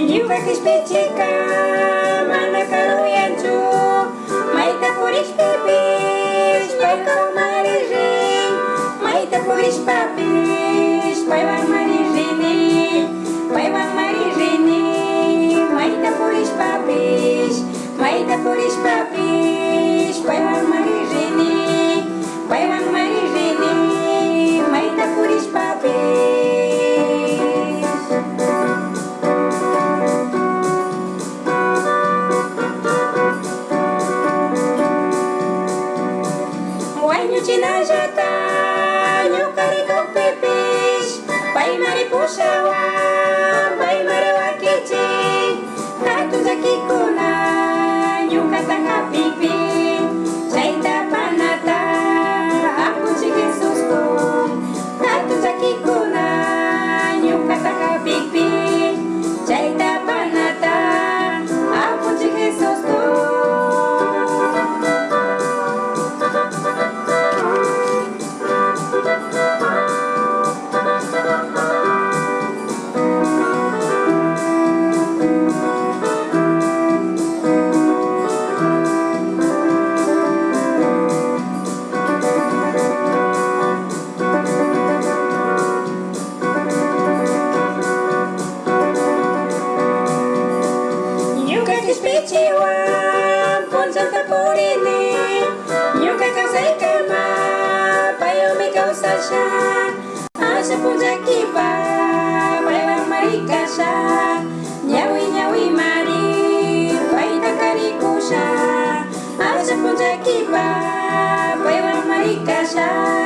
Nyuka kispecika mana karuyanju maita puris pipis pai kau marijin maita puris papis pai wang marijini pai wang marijini maita puris papis maita puris papis pai wang marijini pai wang marijini maita puris papis. Cina jata, nyuka riko pipis, pai mariposa wa, pai marewa kici, hatu zaki kuna, nyuka taka pipi, jaita panata, aku cikin susku, hatu zaki kuna, nyuka taka pipi, jaita panata, aku cikin susku. Pichiwa, pun santa purini, nyuka kau saikama, payomi kau sasha, asa pun jakiba, payawang marikasa, nyawi nyawi mari, paita karikusha, asa pun jakiba, payawang marikasa.